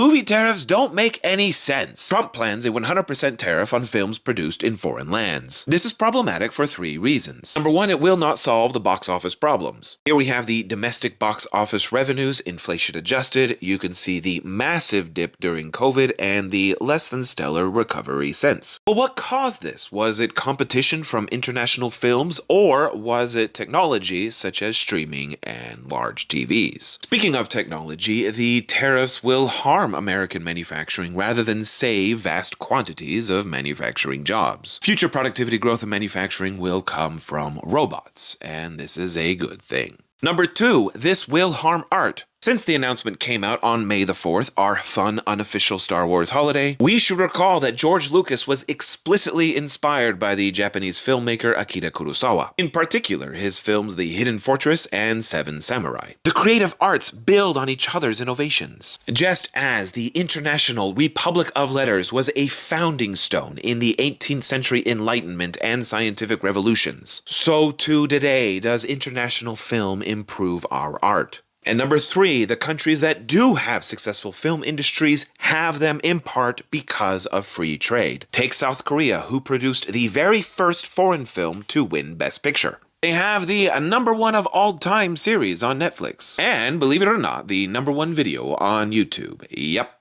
Movie tariffs don't make any sense. Trump plans a 100% tariff on films produced in foreign lands. This is problematic for 3 reasons. Number 1, it will not solve the box office problems. Here we have the domestic box office revenues, inflation adjusted. You can see the massive dip during COVID and the less than stellar recovery since. But what caused this? Was it competition from international films, or was it technology such as streaming and large TVs? Speaking of technology, the tariffs will harm American manufacturing rather than save vast quantities of manufacturing jobs. Future productivity growth in manufacturing will come from robots, and this is a good thing. Number 2, this will harm art. Since the announcement came out on May the 4th, our fun, unofficial Star Wars holiday, we should recall that George Lucas was explicitly inspired by the Japanese filmmaker Akira Kurosawa. In particular, his films The Hidden Fortress and Seven Samurai. The creative arts build on each other's innovations. Just as the International Republic of Letters was a founding stone in the 18th century Enlightenment and scientific revolutions, so too today does international film improve our art. And number 3, the countries that do have successful film industries have them in part because of free trade. Take South Korea, who produced the very first foreign film to win Best Picture. They have the #1 of all time series on Netflix. And believe it or not, the #1 video on YouTube. Yep.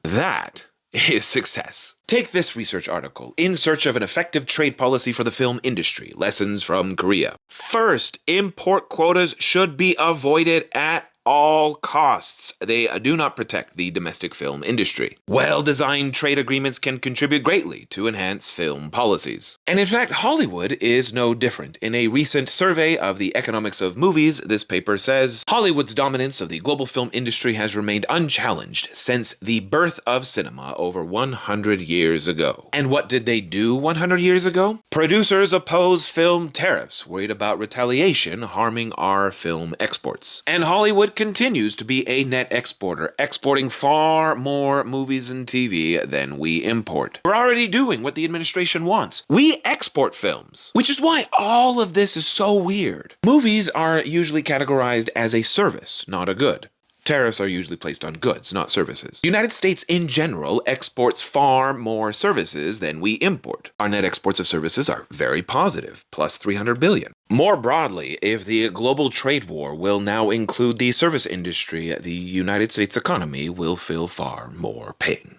That is success. Take this research article, In Search of an Effective Trade Policy for the Film Industry, Lessons from Korea. First, import quotas should be avoided at all costs. They do not protect the domestic film industry. Well-designed trade agreements can contribute greatly to enhance film policies. And in fact, Hollywood is no different. In a recent survey of the economics of movies, this paper says, Hollywood's dominance of the global film industry has remained unchallenged since the birth of cinema over 100 years ago. And what did they do 100 years ago? Producers oppose film tariffs, worried about retaliation harming our film exports. And Hollywood continues to be a net exporter, exporting far more movies and TV than we import. We're already doing what the administration wants. We export films, which is why all of this is so weird. Movies are usually categorized as a service, not a good. Tariffs are usually placed on goods, not services. The United States in general exports far more services than we import. Our net exports of services are very positive, plus 300 billion. More broadly, if the global trade war will now include the service industry, the United States economy will feel far more pain.